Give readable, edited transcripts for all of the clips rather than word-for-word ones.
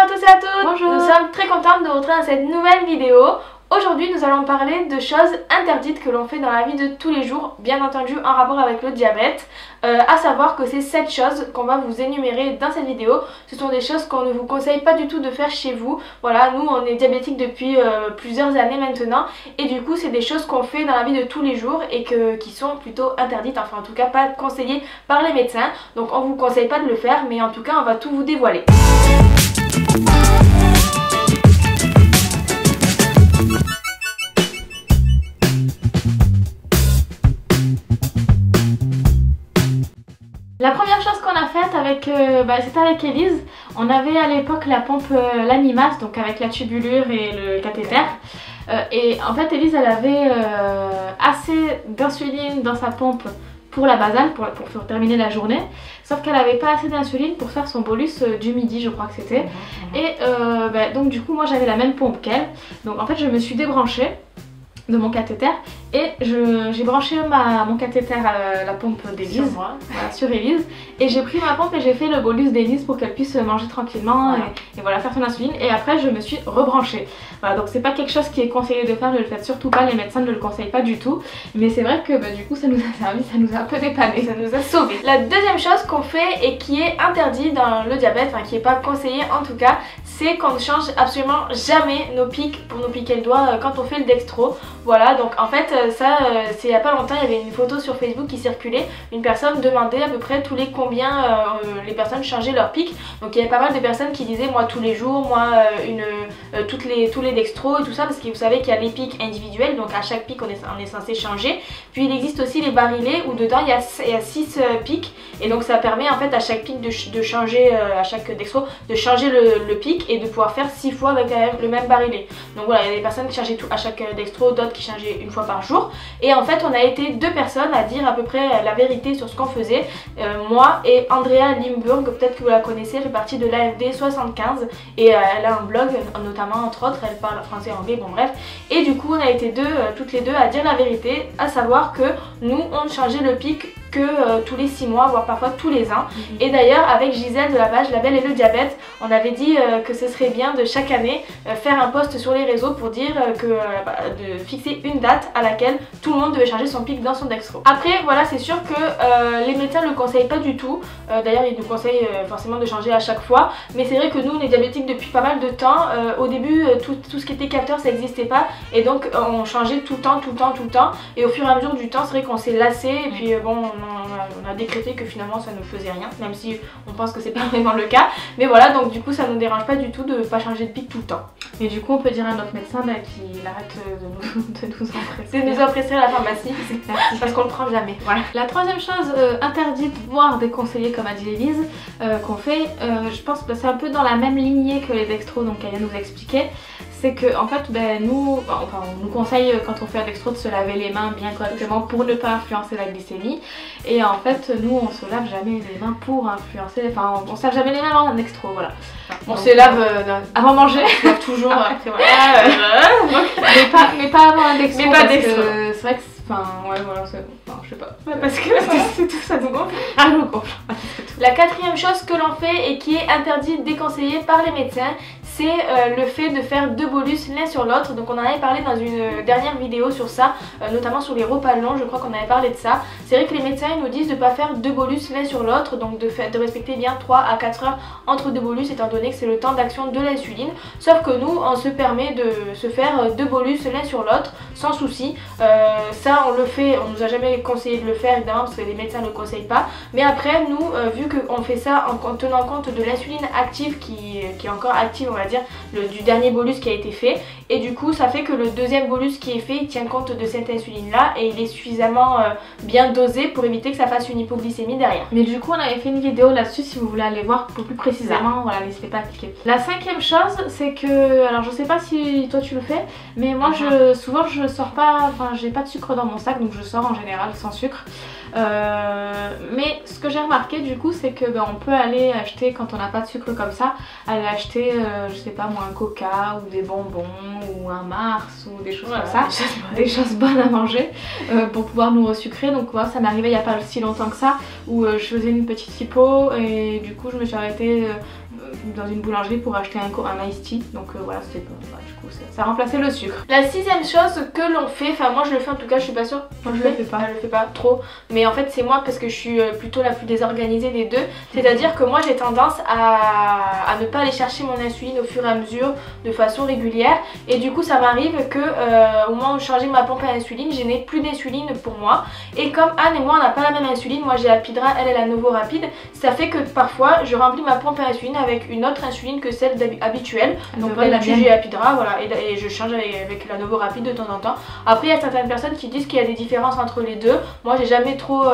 à tous et à toutes. Bonjour. Nous sommes très contentes de vous retrouver dans cette nouvelle vidéo. Aujourd'hui nous allons parler de choses interdites que l'on fait dans la vie de tous les jours, bien entendu en rapport avec le diabète. À savoir que ces 7 choses qu'on va vous énumérer dans cette vidéo, ce sont des choses qu'on ne vous conseille pas du tout de faire chez vous. Voilà, nous on est diabétiques depuis plusieurs années maintenant et du coup c'est des choses qu'on fait dans la vie de tous les jours et qui sont plutôt interdites, enfin en tout cas pas conseillées par les médecins. Donc on vous conseille pas de le faire, mais en tout cas on va tout vous dévoiler. La première chose qu'on a faite avec, c'était avec Elise. On avait à l'époque la pompe L'Animas, donc avec la tubulure et le cathéter. Et en fait Elise elle avait assez d'insuline dans sa pompe pour la basale, pour terminer la journée. Sauf qu'elle n'avait pas assez d'insuline pour faire son bolus du midi, je crois que c'était. Et donc du coup moi j'avais la même pompe qu'elle. Donc en fait je me suis débranchée de mon cathéter et j'ai branché mon cathéter à la pompe d'Elise, sur Elise, et j'ai pris ma pompe et j'ai fait le bolus d'Elise pour qu'elle puisse manger tranquillement, et voilà, faire son insuline, et après je me suis rebranchée. Voilà, donc c'est pas quelque chose qui est conseillé de faire, ne le faites surtout pas, les médecins ne le conseillent pas du tout, mais c'est vrai que du coup ça nous a servi, ça nous a un peu dépanné, ça nous a sauvés. La deuxième chose qu'on fait et qui est interdit dans le diabète, enfin qui est pas conseillé en tout cas, c'est qu'on ne change absolument jamais nos pics pour nous piquer le doigt quand on fait le dextro. Voilà, donc en fait c'est il y a pas longtemps, il y avait une photo sur Facebook qui circulait, une personne demandait à peu près tous les combien les personnes changeaient leur pic. Donc il y avait pas mal de personnes qui disaient moi tous les jours, moi tous les dextros et tout ça, parce que vous savez qu'il y a les pics individuels, donc à chaque pic on est censé changer. Puis il existe aussi les barilets où dedans il y a 6 pics, et donc ça permet en fait à chaque pic de changer, à chaque dextro de changer le pic et de pouvoir faire 6 fois avec le même barillet. Donc voilà, il y a des personnes qui changeaient tout à chaque dextro, d'autres qui changeaient une fois par jour. Et en fait on a été 2 personnes à dire à peu près la vérité sur ce qu'on faisait, moi et Andrea Limburg, peut-être que vous la connaissez, elle fait partie de l'AFD 75 et elle a un blog notamment, entre autres, elle parle français et anglais, bon bref. Et du coup on a été toutes les deux à dire la vérité, à savoir que nous on changeait le pic que tous les 6 mois, voire parfois tous les ans. Et d'ailleurs avec Gisèle de la page La Belle et le Diabète, on avait dit que ce serait bien de chaque année faire un post sur les réseaux pour dire de fixer une date à laquelle tout le monde devait changer son pic dans son dextro. Après voilà, c'est sûr que les médecins ne le conseillent pas du tout, d'ailleurs ils nous conseillent forcément de changer à chaque fois, mais c'est vrai que nous on est diabétiques depuis pas mal de temps. Au début tout ce qui était capteur ça n'existait pas, et donc on changeait tout le temps, et au fur et à mesure du temps c'est vrai qu'on s'est lassé, et puis bon on a décrété que finalement ça ne faisait rien, même si on pense que c'est pas vraiment le cas, mais voilà, donc du coup ça nous dérange pas du tout de pas changer de pic tout le temps. Et du coup on peut dire à notre médecin qu'il arrête de nous empresser. De nous empresser à la pharmacie, parce qu'on le prend jamais. Voilà. La troisième chose interdite, voire déconseillée comme a dit Elise, qu'on fait, je pense que c'est un peu dans la même lignée que les dextros, donc elle vient nous expliquer, c'est que en fait on nous conseille quand on fait un dextro de se laver les mains bien correctement pour ne pas influencer la glycémie, et en fait nous on se lave jamais les mains pour influencer, enfin on se lave jamais les mains dans un dextro, voilà. On se lave avant manger, toujours après voilà. mais pas avant un dextro, parce que c'est vrai que je sais pas. Parce que c'est tout ça nous gonfle. Ah, nous gonfle. La quatrième chose que l'on fait et qui est interdite, déconseillée par les médecins, c'est le fait de faire 2 bolus l'un sur l'autre. Donc on en avait parlé dans une dernière vidéo sur ça, notamment sur les repas longs, je crois qu'on avait parlé de ça. C'est vrai que les médecins ils nous disent de ne pas faire 2 bolus l'un sur l'autre, donc de respecter bien 3 à 4 heures entre 2 bolus, étant donné que c'est le temps d'action de l'insuline. Sauf que nous on se permet de se faire 2 bolus l'un sur l'autre sans souci. Ça on le fait, on nous a jamais conseillé de le faire évidemment parce que les médecins ne le conseillent pas, mais après nous vu qu'on fait ça en tenant compte de l'insuline active qui est encore active, on va dire, du dernier bolus qui a été fait, et du coup ça fait que le deuxième bolus qui est fait il tient compte de cette insuline là et il est suffisamment bien dosé pour éviter que ça fasse une hypoglycémie derrière. Mais du coup on avait fait une vidéo là-dessus si vous voulez aller voir pour plus précisément, voilà, n'hésitez pas à cliquer. La 5e chose c'est que, alors je sais pas si toi tu le fais, mais moi souvent je sors pas, enfin j'ai pas de sucre dans mon sac, donc je sors en général sans sucre. Mais ce que j'ai remarqué du coup c'est que on peut aller acheter, quand on n'a pas de sucre comme ça, aller acheter je sais pas moi un coca ou des bonbons ou un Mars ou des choses comme ça, des choses bonnes à manger pour pouvoir nous resucrer. Donc moi ça m'est arrivé il n'y a pas si longtemps que ça où je faisais une petite hypo et du coup je me suis arrêtée dans une boulangerie pour acheter un iced tea. Donc voilà, c'était bon, bah, du coup ça remplaçait le sucre. La sixième chose que l'on fait, enfin moi je le fais en tout cas, je suis pas sûre. Moi je le fais pas. Elle le fait pas trop, mais en fait c'est moi parce que je suis plutôt la plus désorganisée des deux. C'est-à-dire que moi j'ai tendance à ne pas aller chercher mon insuline au fur et à mesure de façon régulière, et du coup ça m'arrive que au moment où je changeais ma pompe à insuline, je n'ai plus d'insuline pour moi. Et comme Anne et moi on n'a pas la même insuline, moi j'ai Apidra, elle a Novo Rapide, ça fait que parfois je remplis ma pompe à insuline avec une autre insuline que celle habituelle. Donc d'habitude j'ai Apidra, voilà, et je change avec la Novo Rapide de temps en temps. Après il y a certaines personnes qui disent qu'il y a des différences entre les deux. Moi j'ai jamais trop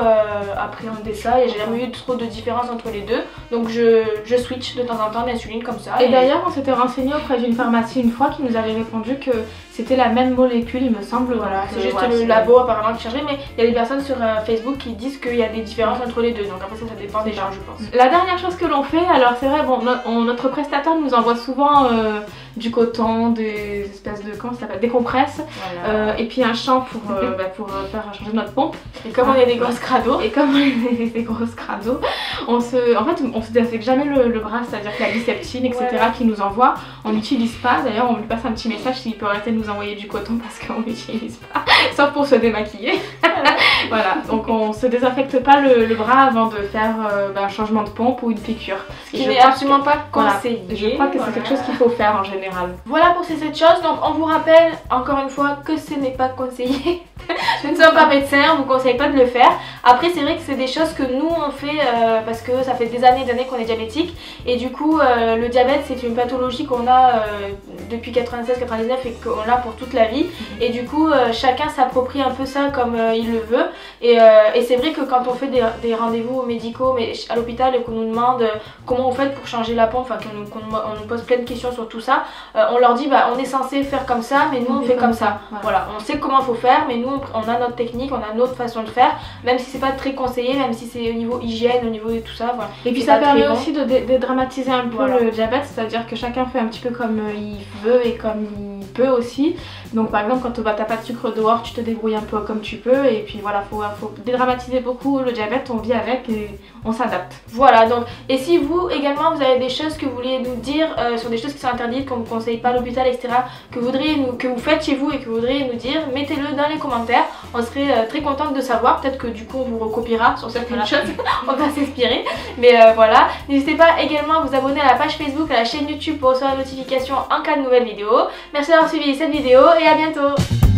appréhendé ça, et j'ai jamais eu trop de différence entre les deux. Donc je switch de temps en temps d'insuline comme ça. Et d'ailleurs on s'était renseigné auprès d'une pharmacie une fois qui nous avait répondu que c'était la même molécule, il me semble. Voilà, c'est juste le labo apparemment qui changeait, mais il y a des personnes sur Facebook qui disent qu'il y a des différences entre les deux. Donc après ça dépend des gens, je pense. La dernière chose que l'on fait, alors c'est vrai, bon, notre prestataire nous envoie souvent du coton, des espèces de, comment ça s'appelle, des compresses, voilà. Et puis un champ pour faire changer notre pompe. Et comme on est des grosses crados, des grosses crados, en fait on se désinfecte jamais le bras, c'est-à-dire qu'il y a Glyceptine, etc. Voilà. Qui nous envoie, on n'utilise pas. D'ailleurs on lui passe un petit message s'il peut arrêter de nous envoyer du coton parce qu'on n'utilise pas, sauf pour se démaquiller. Voilà, donc on se désinfecte pas le bras avant de faire un changement de pompe ou une piqûre. Ce qui n'est absolument pas conseillé. Voilà. Je crois que c'est quelque chose qu'il faut faire en général. Voilà pour ces 7 choses. Donc on vous rappelle encore une fois que ce n'est pas conseillé. Nous ne sommes pas médecins, on ne vous conseille pas de le faire. Après c'est vrai que c'est des choses que nous on fait parce que ça fait des années qu'on est diabétique, et du coup le diabète c'est une pathologie qu'on a depuis 96-99 et qu'on a pour toute la vie, et du coup chacun s'approprie un peu ça comme il le veut, et c'est vrai que quand on fait des rendez-vous médicaux mais à l'hôpital et qu'on nous demande comment vous faites pour changer la pompe, enfin qu'on nous pose plein de questions sur tout ça, on leur dit bah on est censé faire comme ça mais nous on fait comme ça. Voilà, on sait comment il faut faire, mais nous on a notre technique, on a notre façon de faire, même si c'est pas très conseillé, même si c'est au niveau hygiène, au niveau de tout ça, voilà. Et puis ça permet aussi de dédramatiser un peu le diabète, c'est-à-dire que chacun fait un petit peu comme il veut et comme il peut aussi. Donc par exemple quand t'as pas de sucre dehors, tu te débrouilles un peu comme tu peux, et puis voilà, faut dédramatiser beaucoup le diabète, on vit avec et on s'adapte. Voilà, donc et si vous également vous avez des choses que vous voulez nous dire sur des choses qui sont interdites, qu'on vous conseille pas à l'hôpital, etc., que vous faites chez vous et que vous voudriez nous dire, mettez-le dans les commentaires, on serait très contente de savoir. Peut-être que du coup on vous recopiera sur certaines choses, on va s'inspirer, mais voilà. N'hésitez pas également à vous abonner à la page Facebook, à la chaîne YouTube pour recevoir la notification en cas de nouvelles vidéos. Merci d'avoir suivi cette vidéo et à bientôt.